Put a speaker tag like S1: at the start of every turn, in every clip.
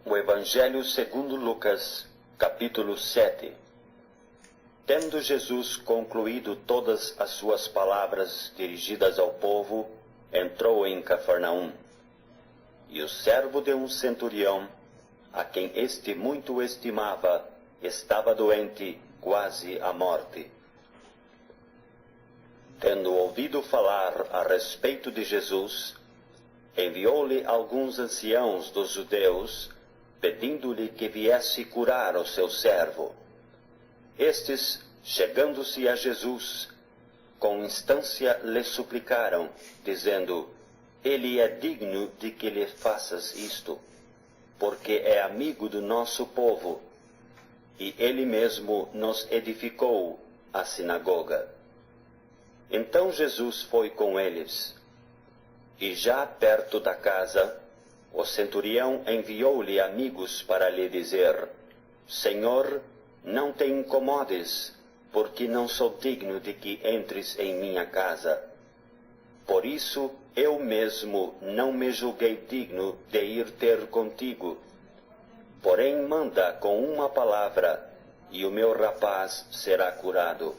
S1: O Evangelho segundo Lucas, capítulo 7. Tendo Jesus concluído todas as suas palavras dirigidas ao povo, entrou em Cafarnaum. E o servo de um centurião, a quem este muito estimava, estava doente, quase à morte. Tendo ouvido falar a respeito de Jesus, enviou-lhe alguns anciãos dos judeus, pedindo-lhe que viesse curar o seu servo. Estes, chegando-se a Jesus, com instância lhe suplicaram, dizendo: Ele é digno de que lhe faças isto, porque é amigo do nosso povo, e ele mesmo nos edificou a sinagoga. Então Jesus foi com eles, e já perto da casa, o centurião enviou-lhe amigos para lhe dizer: Senhor, não te incomodes, porque não sou digno de que entres em minha casa. Por isso, eu mesmo não me julguei digno de ir ter contigo. Porém, manda com uma palavra, e o meu rapaz será curado.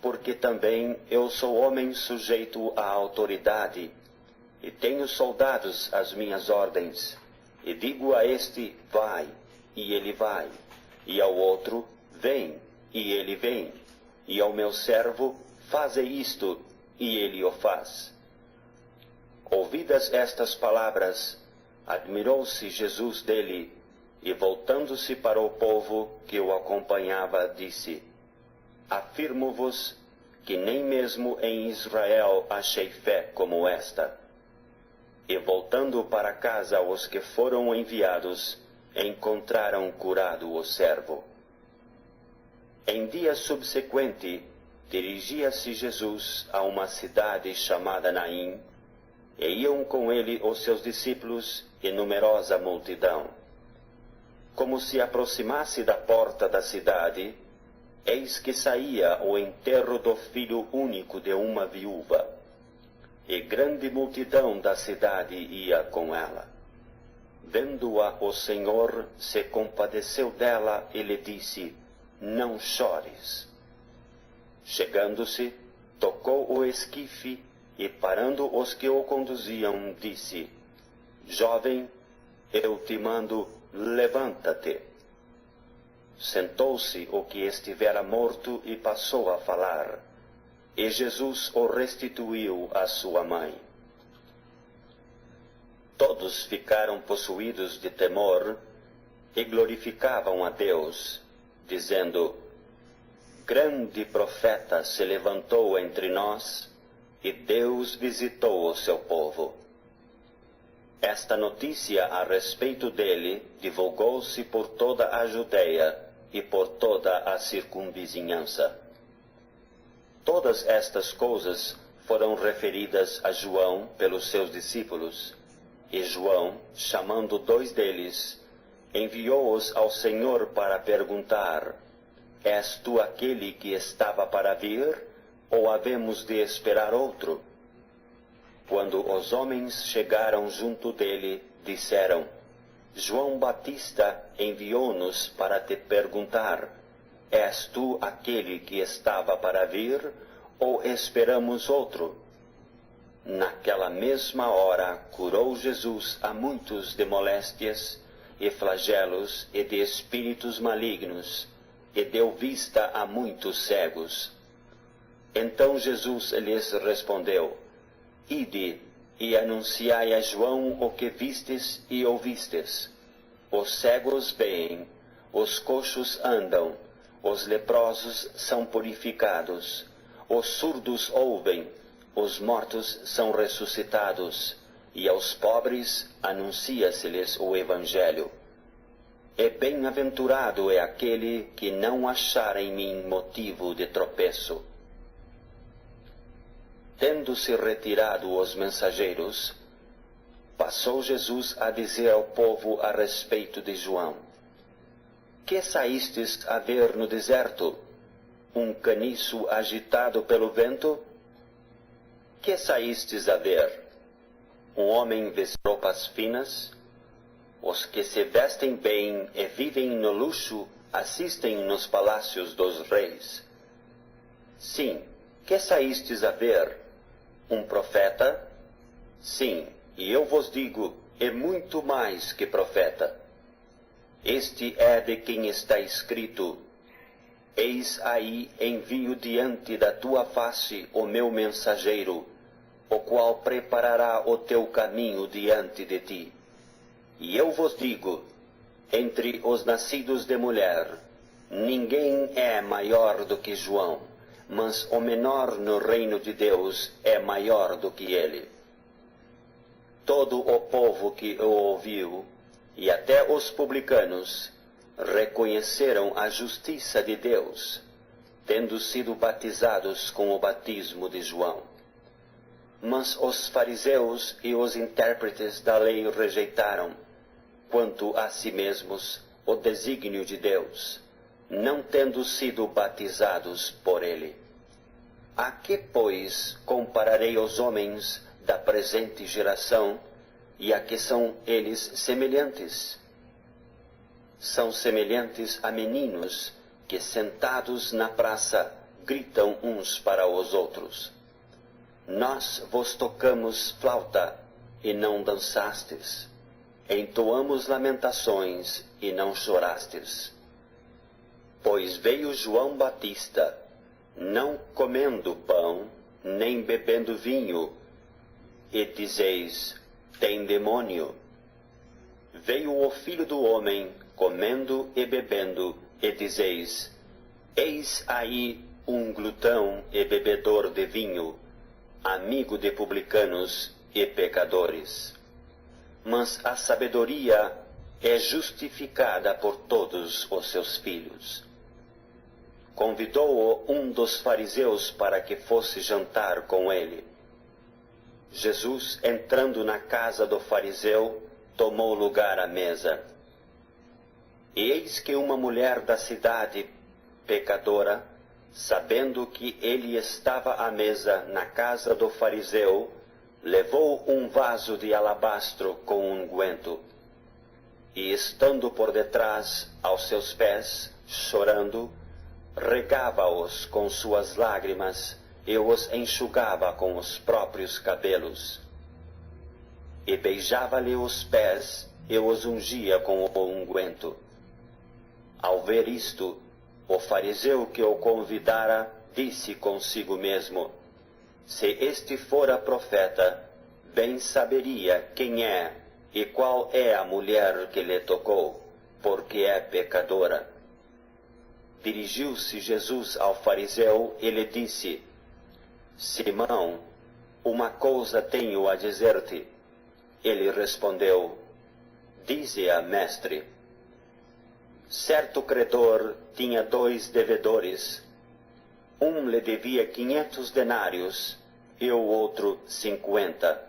S1: Porque também eu sou homem sujeito à autoridade, e tenho soldados às minhas ordens, e digo a este: vai, e ele vai, e ao outro: vem, e ele vem, e ao meu servo: faze isto, e ele o faz. Ouvidas estas palavras, admirou-se Jesus dele, e voltando-se para o povo que o acompanhava, disse: Afirmo-vos que nem mesmo em Israel achei fé como esta. E voltando para casa os que foram enviados, encontraram curado o servo. Em dia subsequente, dirigia-se Jesus a uma cidade chamada Naim, e iam com ele os seus discípulos e numerosa multidão. Como se aproximasse da porta da cidade, eis que saía o enterro do filho único de uma viúva. E grande multidão da cidade ia com ela. Vendo-a, o Senhor se compadeceu dela e lhe disse: Não chores. Chegando-se, tocou o esquife e, parando os que o conduziam, disse: Jovem, eu te mando, levanta-te. Sentou-se o que estivera morto e passou a falar. E Jesus o restituiu à sua mãe. Todos ficaram possuídos de temor e glorificavam a Deus, dizendo: Grande profeta se levantou entre nós, e Deus visitou o seu povo. Esta notícia a respeito dele divulgou-se por toda a Judeia e por toda a circunvizinhança. Todas estas coisas foram referidas a João pelos seus discípulos, e João, chamando 2 deles, enviou-os ao Senhor para perguntar: És tu aquele que estava para vir, ou havemos de esperar outro? Quando os homens chegaram junto dele, disseram: João Batista enviou-nos para te perguntar: És tu aquele que estava para vir, ou esperamos outro? Naquela mesma hora curou Jesus a muitos de moléstias, e flagelos, e de espíritos malignos, e deu vista a muitos cegos. Então Jesus lhes respondeu: Ide, e anunciai a João o que vistes e ouvistes. Os cegos veem, os coxos andam, os leprosos são purificados, os surdos ouvem, os mortos são ressuscitados, e aos pobres anuncia-se-lhes o Evangelho. E bem-aventurado é aquele que não achar em mim motivo de tropeço. Tendo-se retirado os mensageiros, passou Jesus a dizer ao povo a respeito de João: Que saístes a ver no deserto? Um caniço agitado pelo vento? Que saístes a ver? Um homem vestido roupas finas? Os que se vestem bem e vivem no luxo assistem nos palácios dos reis. Sim, que saístes a ver? Um profeta? Sim, e eu vos digo, é muito mais que profeta. Este é de quem está escrito: Eis aí envio diante da tua face o meu mensageiro, o qual preparará o teu caminho diante de ti. E eu vos digo, entre os nascidos de mulher, ninguém é maior do que João, mas o menor no reino de Deus é maior do que ele. Todo o povo que o ouviu, e até os publicanos, reconheceram a justiça de Deus, tendo sido batizados com o batismo de João. Mas os fariseus e os intérpretes da lei rejeitaram, quanto a si mesmos, o desígnio de Deus, não tendo sido batizados por ele. A que, pois, compararei os homens da presente geração, e a que são eles semelhantes? São semelhantes a meninos que, sentados na praça, gritam uns para os outros: Nós vos tocamos flauta, e não dançastes. Entoamos lamentações, e não chorastes. Pois veio João Batista, não comendo pão, nem bebendo vinho, e dizeis: tem demônio. Veio o Filho do Homem, comendo e bebendo, e dizeis: eis aí um glutão e bebedor de vinho, amigo de publicanos e pecadores. Mas a sabedoria é justificada por todos os seus filhos. Convidou-o um dos fariseus para que fosse jantar com ele. Jesus, entrando na casa do fariseu, tomou lugar à mesa. E eis que uma mulher da cidade, pecadora, sabendo que ele estava à mesa na casa do fariseu, levou um vaso de alabastro com unguento, e estando por detrás aos seus pés, chorando, regava-os com suas lágrimas e os enxugava com os próprios cabelos. E beijava-lhe os pés e os ungia com o unguento. Ao ver isto, o fariseu que o convidara disse consigo mesmo: se este fora profeta, bem saberia quem é e qual é a mulher que lhe tocou, porque é pecadora. Dirigiu-se Jesus ao fariseu e lhe disse: Simão, uma coisa tenho a dizer-te. Ele respondeu: dize-a, mestre. Certo credor tinha 2 devedores. Um lhe devia 500 denários e o outro 50.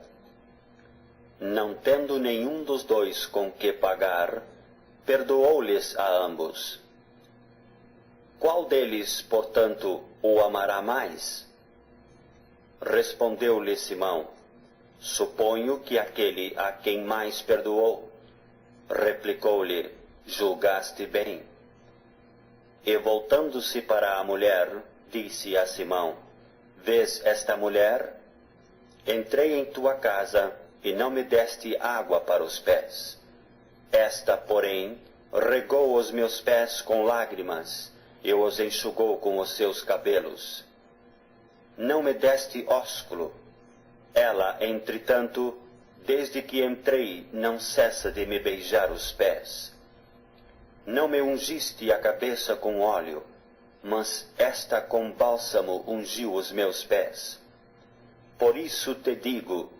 S1: Não tendo nenhum dos 2 com que pagar, perdoou-lhes a ambos. Qual deles, portanto, o amará mais? Respondeu-lhe Simão: suponho que aquele a quem mais perdoou. Replicou-lhe: julgaste bem. E voltando-se para a mulher, disse a Simão: vês esta mulher? Entrei em tua casa e não me deste água para os pés. Esta, porém, regou os meus pés com lágrimas e os enxugou com os seus cabelos. Não me deste ósculo. Ela, entretanto, desde que entrei, não cessa de me beijar os pés. Não me ungiste a cabeça com óleo, mas esta com bálsamo ungiu os meus pés. Por isso te digo,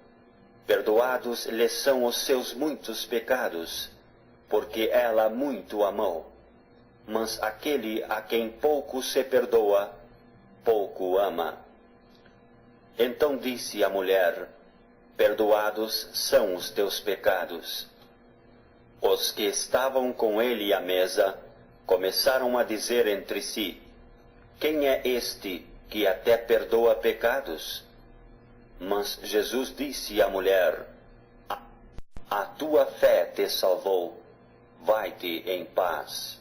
S1: perdoados lhe são os seus muitos pecados, porque ela muito amou. Mas aquele a quem pouco se perdoa, pouco ama. Então disse a mulher: perdoados são os teus pecados. Os que estavam com ele à mesa começaram a dizer entre si: quem é este que até perdoa pecados? Mas Jesus disse à mulher: a tua fé te salvou. Vai-te em paz.